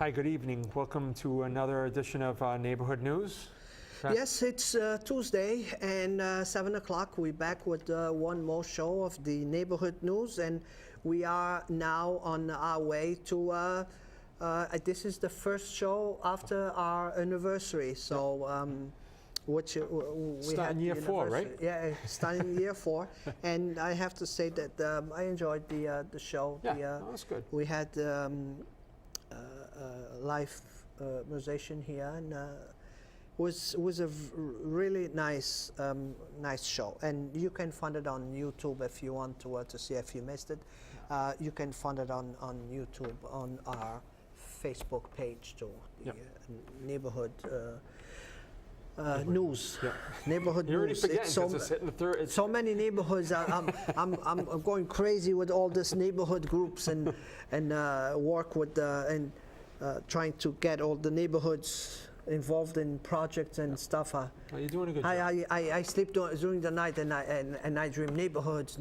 Hi, good evening. Welcome to another edition of Neighborhood News. Yes, it's Tuesday and 7 o'clock. We're back with one more show of the Neighborhood News, and we are now on our way to, this is the first show after our anniversary, so which we Starting had year 4, right? Yeah, starting year 4, and I have to say that I enjoyed the show. Yeah, that's good. We had live musician here, and was a really nice nice show, and you can find it on YouTube if you want to see if you missed it. You can find it on YouTube on our Facebook page too. The neighborhood news. Yeah. Neighborhood You're already news. forgetting it's hitting the third. So many neighborhoods. I'm going crazy with all this neighborhood groups and work with and trying to get all the neighborhoods involved in projects and stuff. You're doing a good job. I sleep during the night and I dream neighborhoods.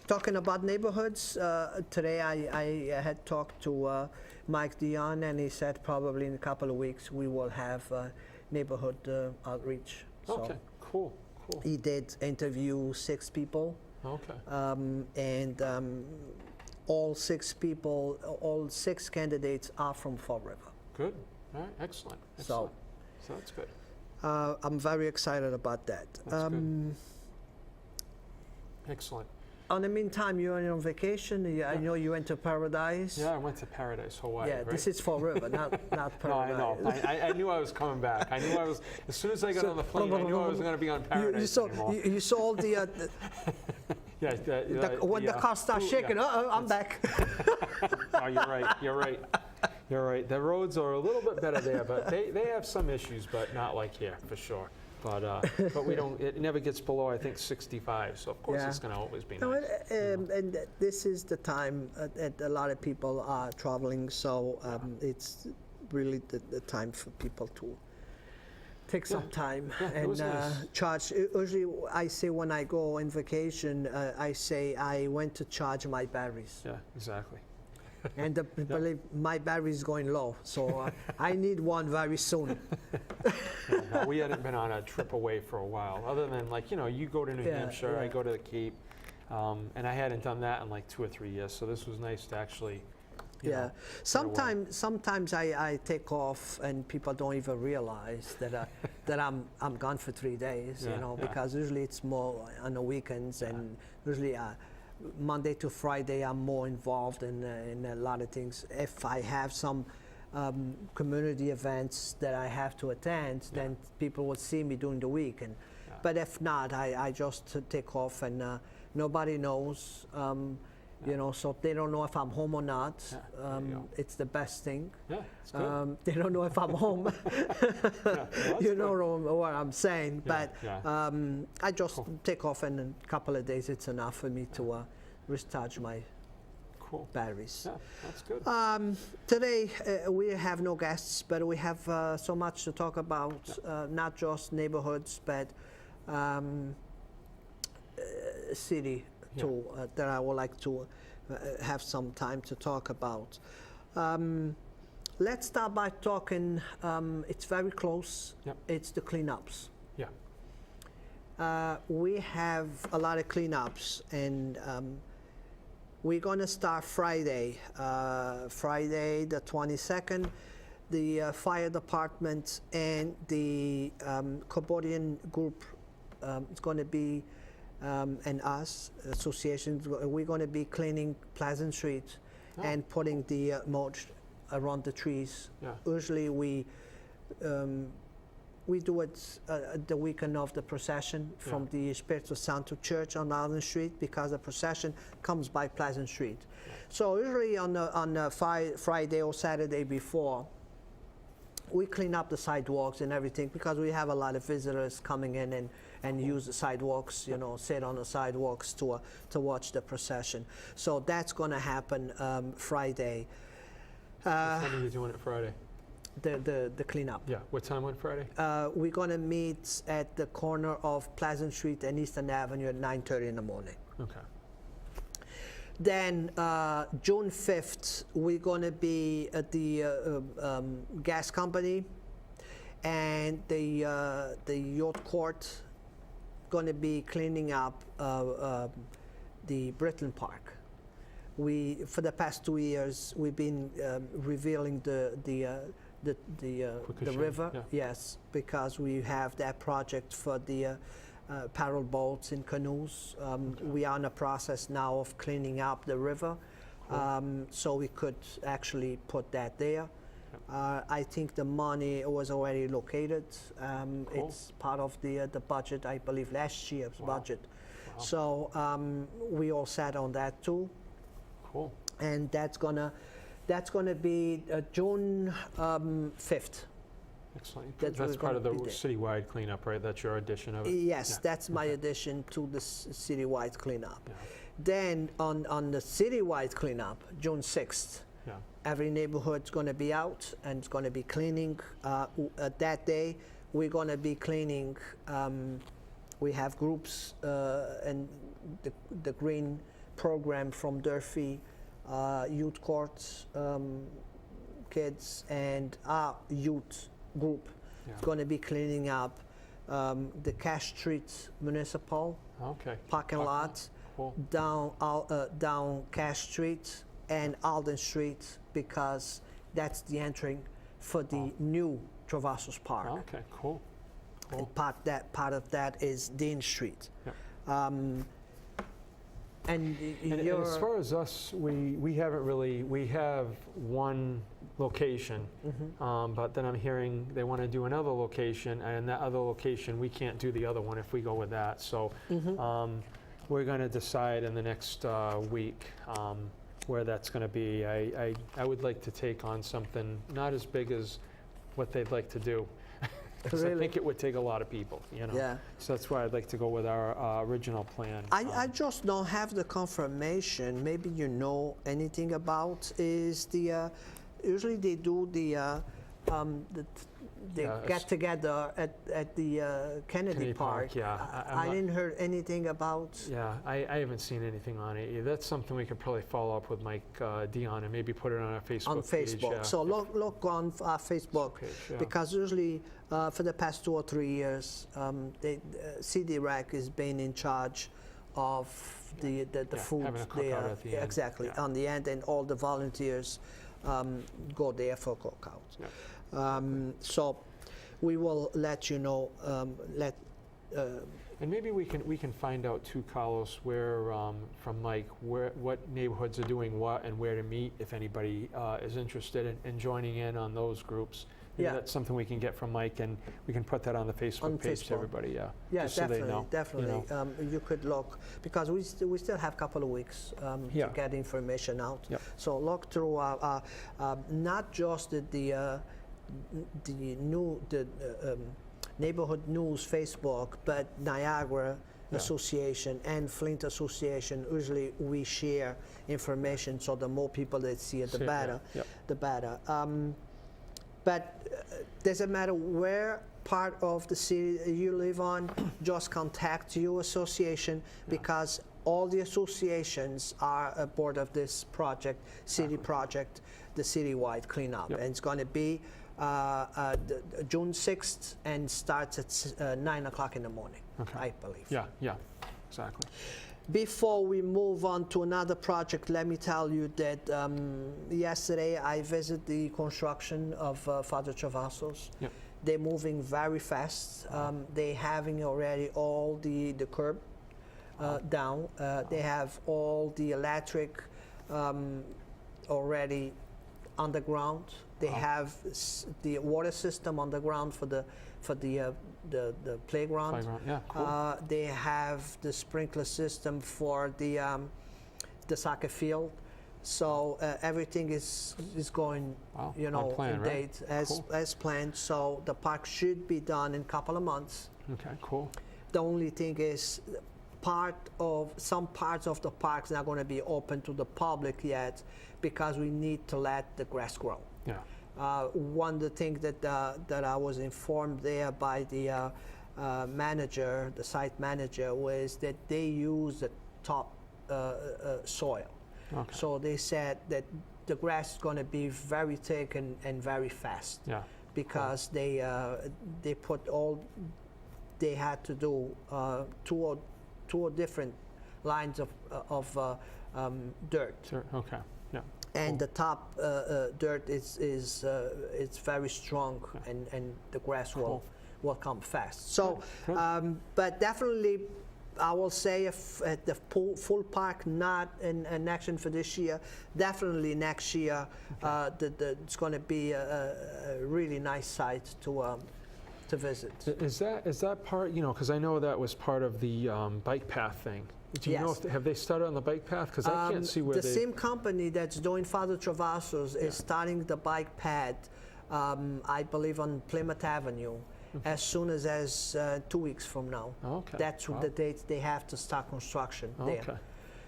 Talking about neighborhoods, today I had talked to Mike Dion, and he said probably in a couple of weeks we will have neighborhood outreach. Okay, So cool. he did interview 6 people. Okay. And all 6 people, all 6 candidates are from Fall River. Good. All right, excellent. So that's good. I'm very excited about that. That's good. Excellent. In the meantime, you're on vacation. I know you went to Paradise. Yeah, I went to Paradise, Hawaii. Yeah, right? this is Fall River, not Paradise. No, I know. I knew I was coming back. I knew I was. As soon as I got on the plane, I knew I was going to be on Paradise anymore. You saw all the when the car starts shaking. I'm back. Oh, you're right. The roads are a little bit better there, but they have some issues, but not like here for sure. But we don't. It never gets below, I think, 65. So of course it's going to always be nice. And this is the time that a lot of people are traveling. So it's really the time for people to take some time and nice. Charge. Usually, I say when I go on vacation, I say I went to charge my batteries. Yeah, exactly. And believe my battery is going low, so I need one very soon. No, we hadn't been on a trip away for a while, other than you go to New Hampshire, I go to the Cape, and I hadn't done that in like 2 or 3 years. So this was nice to actually. Sometimes I take off and people don't even realize that I'm gone for 3 days. Because usually it's more on the weekends, and usually. Monday to Friday, I'm more involved in a lot of things. If I have some community events that I have to attend, then people will see me during the week. But if not, I just take off, and nobody knows. So they don't know if I'm home or not. It's the best thing. Yeah, it's good. They don't know if I'm home. You know what I'm saying. But I just take off, and in a couple of days it's enough for me to recharge my batteries. Yeah, that's good. Today we have no guests, but we have so much to talk about. Not just neighborhoods, but city. That I would like to have some time to talk about. Let's start by talking, it's very close, it's the cleanups. Yeah. We have a lot of cleanups, and we're going to start Friday the 22nd. The fire department and the Cambodian group is going to be and us, associations, we're going to be cleaning Pleasant Street and putting the mulch around the trees. Yeah. Usually we do it the weekend of the procession from the Espiritu Santo Church on Allen Street, because the procession comes by Pleasant Street. So usually on the Friday or Saturday before, we clean up the sidewalks and everything, because we have a lot of visitors coming in and use the sidewalks, sit on the sidewalks to watch the procession. So that's going to happen Friday. What time are you doing it Friday? The cleanup. Yeah. What time on Friday? We're going to meet at the corner of Pleasant Street and Eastern Avenue at 9:30 in the morning. Okay. Then June 5th, we're going to be at the gas company, and the yacht court going to be cleaning up the Britton Park. For the past 2 years, we've been revealing the river. Yeah. Yes, because we have that project for the paddle boats and canoes. We are in the process now of cleaning up the river, so we could actually put that there. I think the money was already located. It's part of the budget, I believe, last year's budget. Wow. So we all sat on that too. Cool. And that's gonna be June 5th. Excellent. That's That's part of the gonna be there. citywide cleanup, right? That's your addition of it? Yes, Yeah. that's my addition to the citywide cleanup. Yeah. Then on the citywide cleanup, June 6th, Yeah. every neighborhood's going to be out and it's going to be cleaning. That day, we're going to be cleaning. We have groups and the green program from Durfee, youth courts, kids, and our youth group is going to be cleaning up the Cash Street Municipal Okay. parking lot, Cool. down Cash Street and Alden Street, because that's the entering for the new Travassos Park. Okay, cool. And part of that is Dean Street. Yeah. And And as far as us, we haven't really, we have one location, but then I'm hearing they want to do another location, and that other location, we can't do the other one if we go with that. So we're going to decide in the next week where that's going to be. I would like to take on something not as big as what they'd like to do. Because I Really? think it would take a lot of people, you know. Yeah. So that's why I'd like to go with our original plan. I just don't have the confirmation. Maybe you know anything about is the usually they do the Yeah, get together at the Kennedy Park. Yeah, I'm I not- didn't hear anything about. Yeah, I haven't seen anything on it either. That's something we could probably follow up with Mike Dion and maybe put it on our Facebook On page. Facebook. Yeah. So look on Facebook, Page, yeah. because usually for the past 2 or 3 years, CD Rec has been in charge of the Yeah, food having a cookout there. at the end. Exactly, Yeah. on the end, and all the volunteers go there for cookout. Yeah. So we will let you know. And maybe we can find out too, Carlos, where from Mike, what neighborhoods are doing what and where to meet if anybody is interested in joining in on those groups. Maybe Yeah. that's something we can get from Mike, and we can put that on the Facebook On page Facebook. to everybody. Yeah. Yeah, Just so definitely, they know. definitely. You know. You could look, because we still have a couple of weeks Yeah. to get information out. Yep. So look through not just the neighborhood news Facebook, but Niagara Yeah. Association and Flint Association. Usually we share information, so the more people that see it, the See it, yeah. better. Yep. The better. But doesn't matter where part of the city you live on, just contact your association, because all the associations are a part of this project, city project, the citywide cleanup. Yep. And it's going to be June 6th and starts at 9 o'clock in the morning, Okay. I believe. Yeah, exactly. Before we move on to another project, let me tell you that yesterday I visited the construction of Father Travassos. Yep. They're moving very fast. They're having already all the curb down. They have all the electric already underground. They have the water system underground for the playground. Playground, yeah, cool. They have the sprinkler system for the soccer field. So everything is going, Wow, you on know, plan, in right? date as planned. So the park should be done in a couple of months. Okay, cool. The only thing is, some parts of the park's not going to be open to the public yet, because we need to let the grass grow. Yeah. One of the things that I was informed there by the manager, the site manager, was that they use the top soil. Okay. So they said that the grass is going to be very thick and very fast. Yeah. Because they put all they had to do two or different lines of dirt. Sure. Okay. Yeah. And the top dirt is it's very strong, and the grass will come fast. So, Good. but definitely, I will say if at the full park not in action for this year, definitely next year, it's going to be a really nice site to visit. Is that part? You know, because I know that was part of the bike path thing. Do you know Yes. have they started on the bike path? Because I can't see where the same company that's doing Father Travassos is starting the bike path, I believe, on Plymouth Avenue. As soon as 2 weeks from now. Okay. That's Wow. the date they have to start construction there. Okay.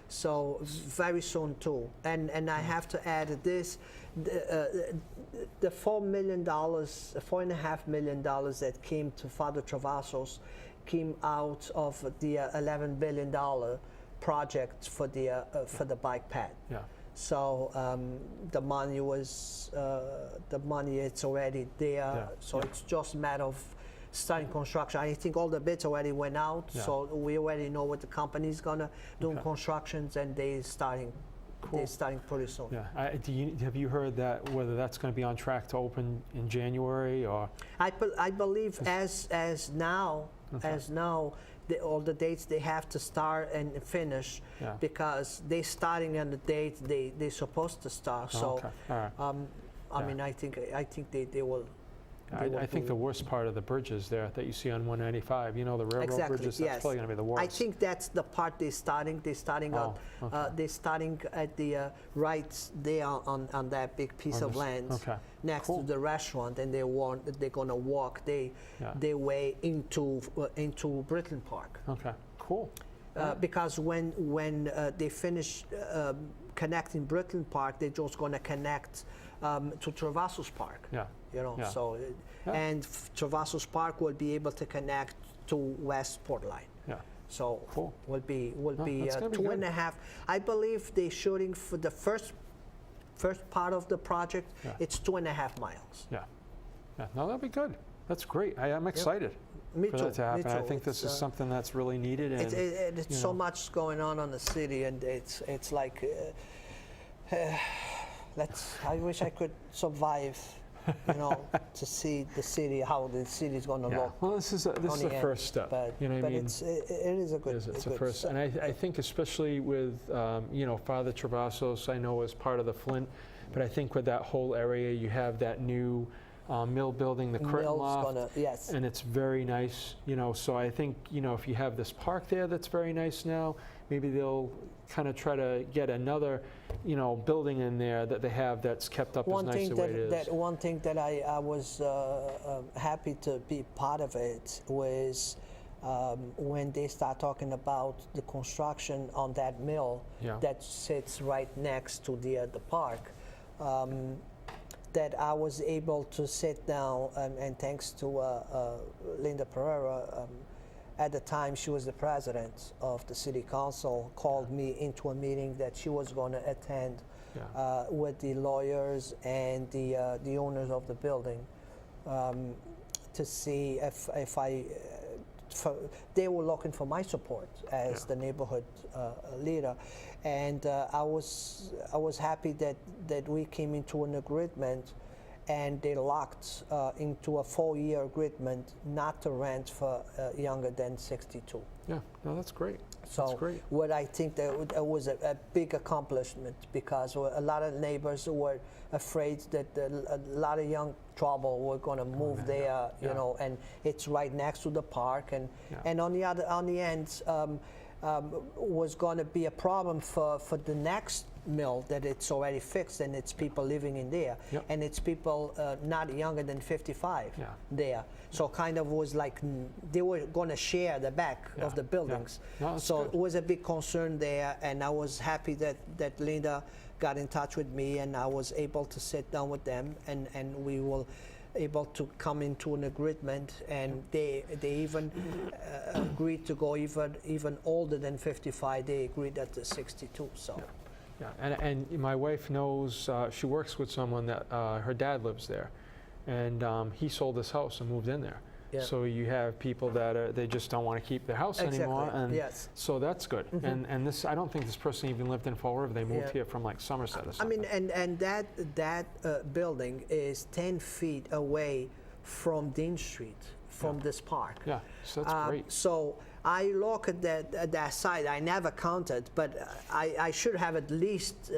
So very soon too. And I have to add this, the $4 million, $4.5 million that came to Father Travassos came out of the $11 billion project for the bike path. Yeah. So the money it's already there. Yeah, So yeah. it's just a matter of starting construction. I think all the bids already went out, Yeah. so we already know what the company's gonna do in Okay. constructions, and they're starting pretty soon. Yeah. Have you heard that whether that's going to be on track to open in January or? I believe as now, Okay. all the dates they have to start and finish, Yeah. because they starting on the date they're supposed to start. So Okay. All right. I Yeah. mean, I think they will. I think the worst part of the bridges there that you see on 195, you know, the railroad Exactly, bridges, that's yes. probably going to be the worst. I think that's the part they're starting. They're starting Oh, okay. they're starting at the right there on that big piece On of this- land okay. next Cool. to the restaurant, and they're gonna walk Yeah. their way into Britland Park. Okay. Cool. Because when they finish connecting Britland Park, they're just gonna connect to Travassos Park. Yeah. You know, Yeah. so Yeah. and Travassos Park will be able to connect to West Port Line. Yeah. So Cool. will be that's gonna be two good. and a half. I believe they're shooting for the first part of the project. Yeah. It's 2.5 miles. Yeah. Yeah. No, that'll be good. That's great. I'm excited Me for too. that to Me happen. I too. think this It's, is something that's really needed. And It's you so know. much going on the city, and it's like I wish I could survive, you know, to see the city, how the city is going to Yeah. look. Well, this is on the the end, first step. But, You know what I mean? it is a good. It's a a good first, step. and I think especially with you know, Father Travassos, I know as part of the Flint, but I think with that whole area, you have that new mill building, the curtain Mill's loft, gonna, yes. and it's very nice. You know, so I think, you know, if you have this park there that's very nice now, maybe they'll kind of try to get another, you know, building in there that they have that's kept up as nice the way it is. One thing that I was happy to be part of it was when they start talking about the construction on that mill Yeah. that sits right next to the park. That I was able to sit down, and thanks to Linda Pereira, at the time she was the president of the city council, called me into a meeting that she was going to attend Yeah. with the lawyers and the owners of the building, to see if they were looking for my support as Yeah. the neighborhood leader, and I was happy that we came into an agreement, and they locked into a 4-year agreement not to rent for younger than 62. Yeah, no, that's great. So That's great. what I think that was a big accomplishment, because a lot of neighbors were afraid that a lot of young trouble were going to move there, you Yeah. know, and it's right next to the park, and Yeah. and on the end was going to be a problem for the next mill that it's already fixed, and it's people living in there, Yep. and it's people not younger than 55 Yeah. there. So kind of was like they were going to share the back Yeah. of the buildings. Yeah. No, that's So good. it was a big concern there, and I was happy that Linda got in touch with me, and I was able to sit down with them, and we were able to come into an agreement, and they even agreed to go even older than 55. They agreed at the 62. So Yeah, and my wife knows, she works with someone that, her dad lives there, and he sold his house and moved in there. Yeah. So you have people that they just don't want to keep their house anymore, Exactly, and yes. so that's good. And this, I don't think this person even lived in Fall River. They moved Yeah. here from like Somerset or I something. mean, and that building is 10 feet away from Dean Street, from this park. Yeah, so that's great. So I look at that side. I never counted, but I should have at least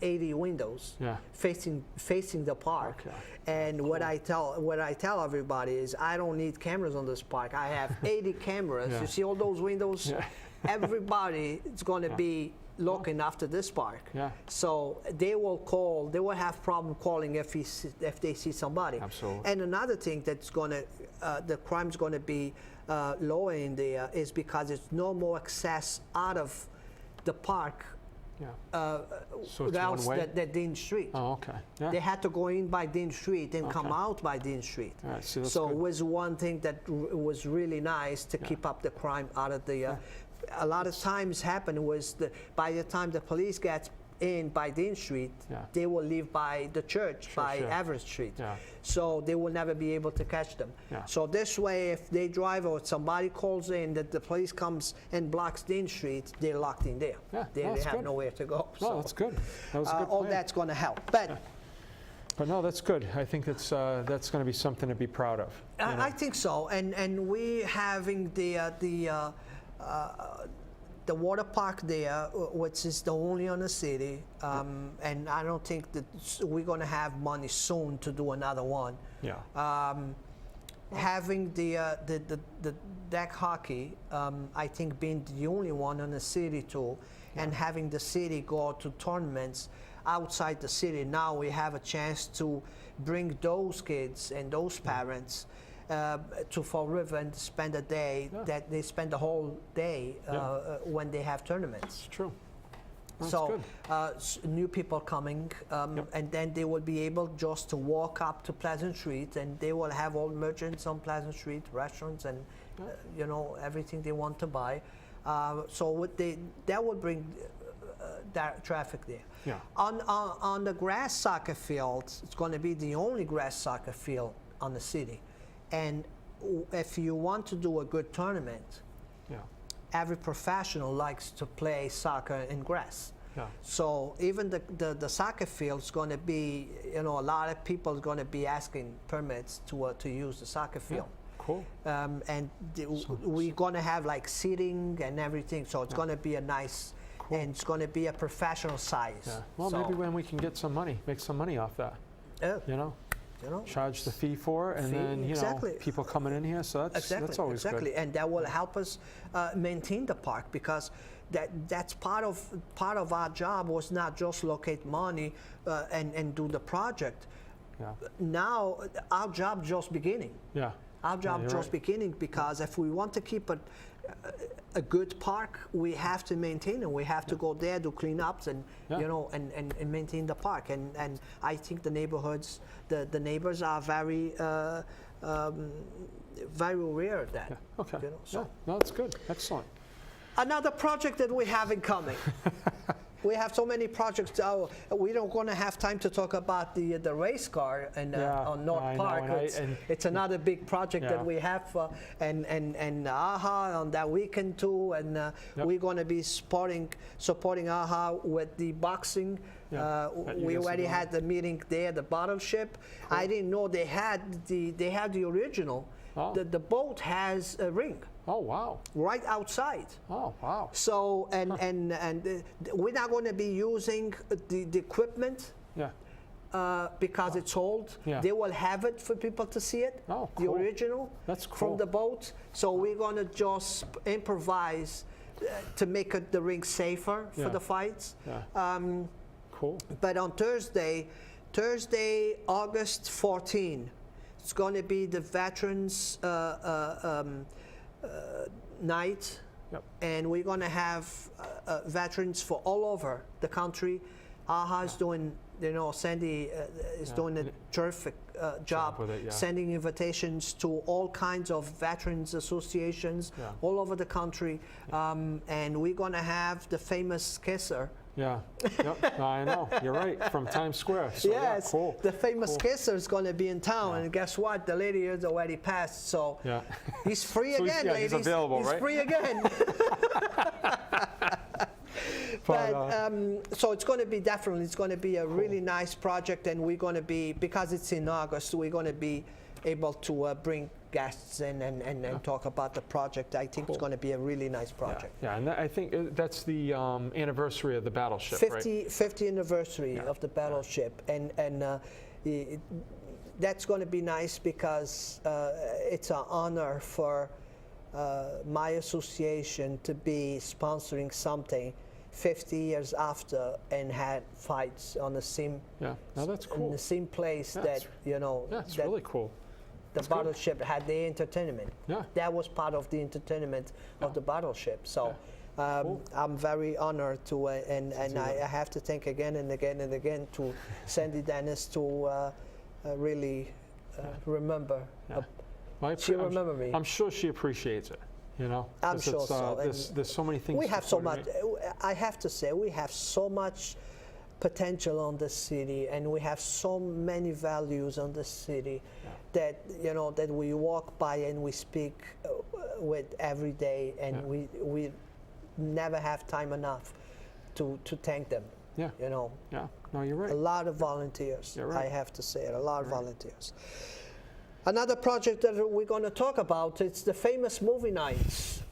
80 windows Yeah. facing the park. Okay. And what I tell everybody is I don't need cameras on this park. I have 80 cameras. Yeah. You see all those windows? Yeah. Everybody is going to Yeah. be looking after this park. Yeah. So they will have problem calling if they see somebody. Absolutely. And another thing that's going to, the crime's going to be lower in there is because there's no more access out of the park Yeah. So it's routes one way? that Dean Street. Oh, okay. Yeah. They had to go in by Dean Street and come Okay. out by Dean Street. All right, so that's So good. it was one thing that was really nice to keep up the crime out of the. A lot of times happen was by the time the police gets in by Dean Street, Yeah. they will leave by the church, by sure. Everett Street. Yeah. So they will never be able to catch them. Yeah. So this way, if they drive or somebody calls in that the police comes and blocks Dean Street, they're locked in there. Yeah, They no, that's have good. nowhere to go. No, So, that's good. That was a good all plan. that's going to help. But But no, that's good. I think that's going to be something to be proud of. you know? I think so, and we having the water park there, which is the only on the city, and I don't think that we're going to have money soon to do another one. Yeah. Having the deck hockey, I think being the only one on the city too, and having the city go to tournaments outside the city, now we have a chance to bring those kids and those parents to Fall River and spend a day, that they spend the whole day when they have tournaments. It's true. That's So good. new people coming, and then they will be able just to walk up to Pleasant Street, and they will have all merchants on Pleasant Street, restaurants, and you know, everything they want to buy. So that will bring that traffic there. Yeah. On the grass soccer field, it's going to be the only grass soccer field on the city, and if you want to do a good tournament, Yeah. every professional likes to play soccer in grass. Yeah. So even the soccer field is going to be, you know, a lot of people are going to be asking permits to use the soccer Yeah. field. Cool. And we're going to have like seating and everything, so it's going to be a nice, and it's going to be a professional size. Yeah. Well, So, maybe when we can get some money, make some money off that. You know, you know, charge the fee for it, and Fee, then you exactly. know, people coming in here. So that's always exactly, good. and that will help us maintain the park, because that's part of our job was not just locate money and do the project. Yeah. Now our job just beginning. Yeah. Our job you're just right. beginning, because if we want to keep a good park, we have to maintain it. We have to go there, do cleanups, and Yeah. you know, and maintain the park. And I think the neighborhoods, the neighbors are very very aware of that. Yeah. Okay. You know, so. Yeah. No, that's good. Excellent. Another project that we have in common. We have so many projects. We don't going to have time to talk about the race car on North I know, Park. and It's another big project Yeah. that we have, and AHA on that weekend too. And we're going to be supporting AHA with the boxing. Yeah, that you We guys are already doing. had the meeting there, the Battleship. I didn't know they had the original. Oh. The boat has a ring Oh wow. right outside. Oh wow. So and we're not going to be using the equipment Yeah. because it's old. Yeah. They will have it for people to see it. Oh, the cool. original. That's From cool. the boat. So we're going to just improvise to make the ring safer for Yeah. the fights. Yeah. Cool. But on Thursday, August 14, it's going to be the Veterans Night. Yep. And we're going to have veterans for all over the country. AHA is doing, you know, Sandy is doing a terrific job with it, yeah. sending invitations to all kinds of veterans associations Yeah. all over the country. And we're going to have the famous kisser Yeah. Yep. No, I know. You're right. From Times Square. So, Yes, yeah, cool. the famous kisser is going to be in town, Yeah. and guess what? The lady is already passed, so Yeah. he's free So again, he's ladies. available, he's right? free again. So it's going to be definitely, it's going to be a really nice project, and we're going to be, because it's in August, we're going to be able to bring guests in and talk about the project. I think it's going to be a really nice project. Yeah, and I think that's the anniversary of the battleship, 50 anniversary of the battleship, and that's going to be nice because it's an honor for my association to be sponsoring something 50 years after and had fights on the same that's cool. in the same place That's- that That's that really cool. the That's good. battleship had the entertainment. Yeah. That was part of the entertainment of the battleship. So Cool. I'm very honored to, and I have to thank again and again and again to Sandy Dennis to really remember. Yeah. Well, She remember me. I'm sure she appreciates it. You know, I'm 'cause sure it's, so. There's so many things. We to have so coordinate. much. I have to say, we have so much potential on the city, and we have so many values on the city that that we walk by and we speak with every day, and we never have time enough to thank them. Yeah. Yeah. No, you're right. A lot of volunteers. You're right. I have to say it. A lot of volunteers. Another project that we're going to talk about, it's the famous movie nights.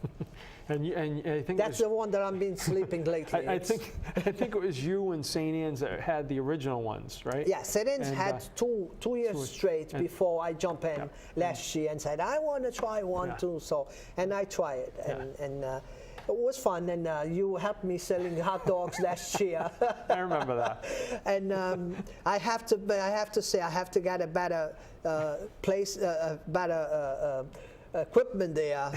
And I think That's the one that I've been sleeping lately. I think it was you and St. Anne's that had the original ones, right? Yeah, St. Anne's And, had two years straight before I jump in last year and said, I want to try one too. So, and I tried it, and it was fun. And you helped me selling hot dogs last year. I remember that. And I have to say, I have to get a better place, better equipment there.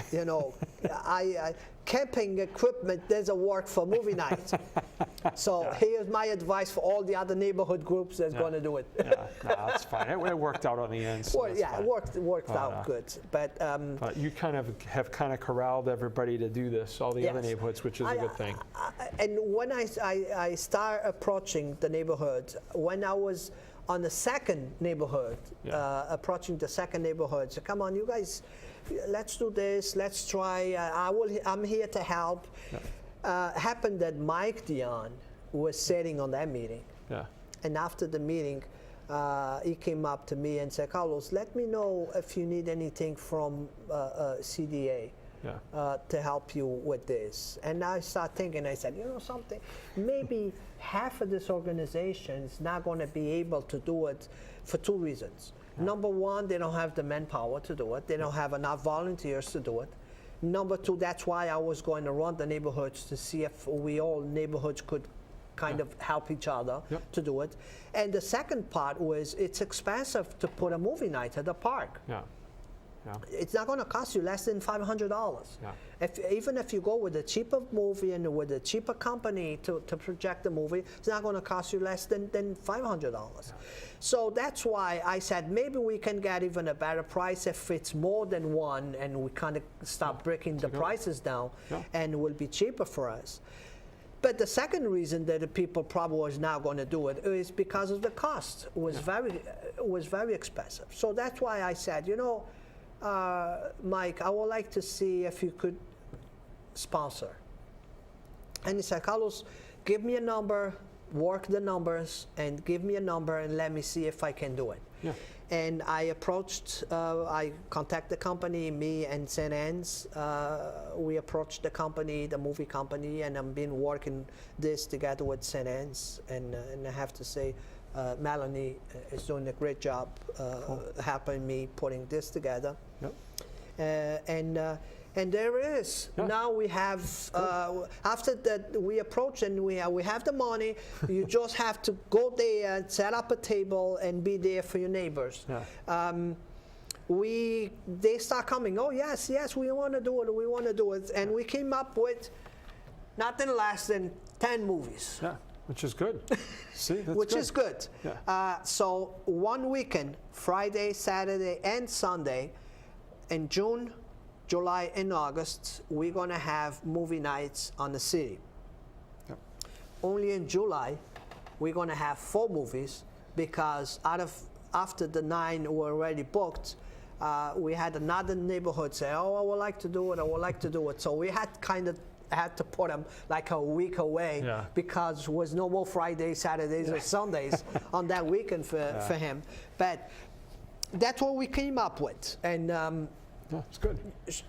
Camping equipment doesn't work for movie nights. So here's my advice for all the other neighborhood groups that's going to do it. Yeah, no, that's fine. It worked out on the end. So Well, that's yeah, fine. it worked out good. But But you have corralled everybody to do this, all the other Yes. neighborhoods, which is a good thing. And when I start approaching the neighborhood, when I was on the second neighborhood, approaching the second neighborhood, so come on, you guys, let's do this, let's try. I'm here to help. Happened that Mike Dion was sitting on that meeting, Yeah. and after the meeting, he came up to me and said, Carlos, let me know if you need anything from CDA. To help you with this. And I started thinking, I said, something, maybe half of this organization is not going to be able to do it for two reasons. Number one, they don't have the manpower to do it. They don't have enough volunteers to do it. Number two, that's why I was going to run the neighborhoods to see if we all neighborhoods could kind of help each other to do it. And the second part was it's expensive to put a movie night at the park. Yeah. Yeah. It's not going to cost you less than $500. Yeah. Even if you go with a cheaper movie and with a cheaper company to project the movie, it's not going to cost you less than $500. Yeah. So that's why I said maybe we can get even a better price if it's more than one, and we kind of start breaking the prices down, and it will be cheaper for us. But the second reason that the people probably was not going to do it is because of the cost. It was very expensive. So that's why I said, Mike, I would like to see if you could sponsor. And he said, Carlos, give me a number, work the numbers, and give me a number, and let me see if I can do it. Yeah. And I contacted the company, me and St. Anne's. We approached the company, the movie company, and I've been working this together with St. Anne's. And I have to say, Melanie is doing a great job helping me putting this together. Yep. And there it is. Yeah. Now we have, after that we approach and we have the money, you just have to go there and set up a table and be there for your neighbors. Yeah. They start coming, oh yes, we want to do it. And we came up with nothing less than 10 movies. Yeah. Which is good. See, that's Which good. is good. Yeah. So one weekend, Friday, Saturday, and Sunday, in June, July, and August, we're going to have movie nights on the city. Yep. only in July, we're going to have 4 movies because after the 9 were already booked, we had another neighborhood say, oh, I would like to do it, I would like to do it. So we had to put them like a week away because there was no more Fridays, Saturdays, or Sundays on that weekend for him. But that's what we came up with. And it's good.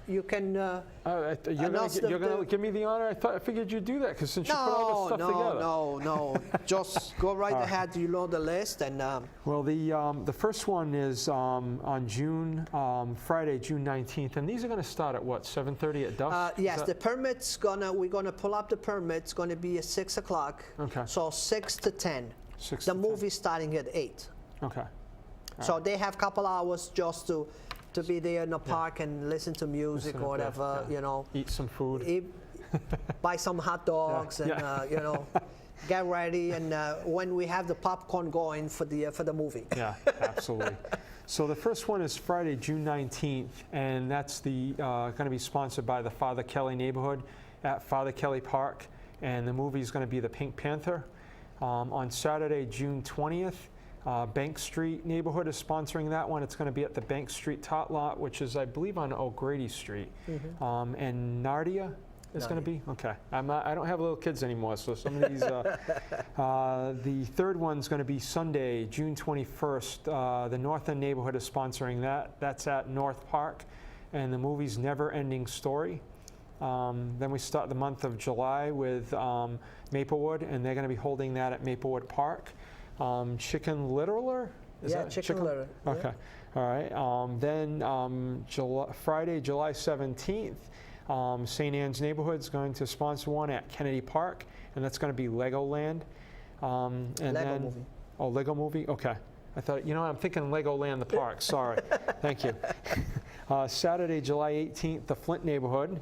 you can You're going to give me the honor? I figured you'd do that because since you put all this stuff together. No. Just go right ahead. You know the list. And well, the first one is on Friday, June 19th. And these are going to start at what, 7:30 at dusk? Yes, the permit's we're going to pull up the permit. It's going to be at 6 o'clock. Okay. So 6 to 10. 6 the to movie's starting at 8. Okay. So they have a couple hours just to be there in the park and listen to music or whatever, you know. Eat some food. Buy some hot dogs and, you know, get ready. And when we have the popcorn going for the movie. Yeah, absolutely. So the first one is Friday, June 19th, and that's going to be sponsored by the Father Kelly Neighborhood at Father Kelly Park. And the movie is going to be The Pink Panther. On Saturday, June 20th, Bank Street Neighborhood is sponsoring that one. It's going to be at the Bank Street Tot Lot, which is, I believe, on O'Grady Street. And Nardia is going to be? Okay. I don't have little kids anymore, so some of these... the third one's going to be Sunday, June 21st. The North End Neighborhood is sponsoring that. That's at North Park, and the movie's Never Ending Story. Then we start the month of July with Maplewood, and they're going to be holding that at Maplewood Park. Chicken Littler? Chicken Littler. Okay. All right. Then Friday, July 17th, St. Anne's Neighborhood is going to sponsor one at Kennedy Park, and that's going to be Legoland. Lego movie. Oh, Lego movie? Okay. I thought, I'm thinking Legoland the park. Sorry. Thank you. Saturday, July 18th, the Flint Neighborhood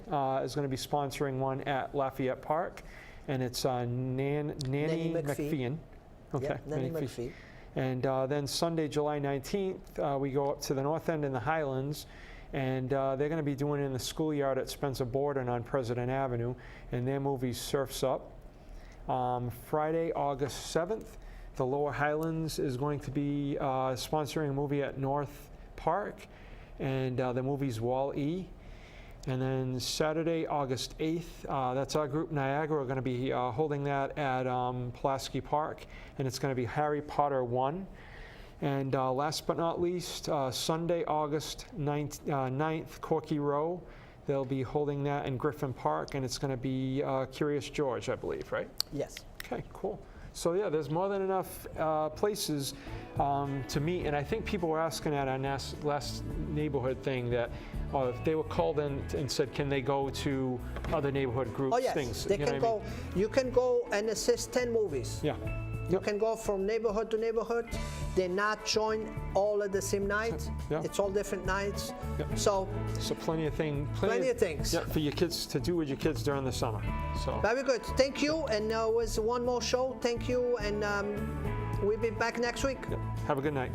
is going to be sponsoring one at Lafayette Park, and it's Nanny McPhee. Okay. Yep, Nanny McPhee. And then Sunday, July 19th, we go up to the North End in the Highlands, and they're going to be doing it in the schoolyard at Spencer Borden on President Avenue, and their movie Surf's Up. Friday, August 7th, the Lower Highlands is going to be sponsoring a movie at North Park, and the movie's Wall-E. And then Saturday, August 8th, that's our group, Niagara. We're going to be holding that at Pulaski Park, and it's going to be Harry Potter 1. And last but not least, Sunday, August 9th, Corky Row. They'll be holding that in Griffin Park, and it's going to be Curious George, I believe, right? Yes. Okay, cool. So yeah, there's more than enough places to meet, and I think people were asking at our last neighborhood thing that if they were called in and said, can they go to other neighborhood groups? Oh yes, things, they can go. You can go and assist 10 movies. Yeah. You can go from neighborhood to neighborhood. They're not joined all at the same night. Yeah. It's all different nights. Yep. So plenty of things. Plenty of things. Yeah, for your kids to do with your kids during the summer. So very good. Thank you. And there was one more show. Thank you. And we'll be back next week. Yep. Have a good night.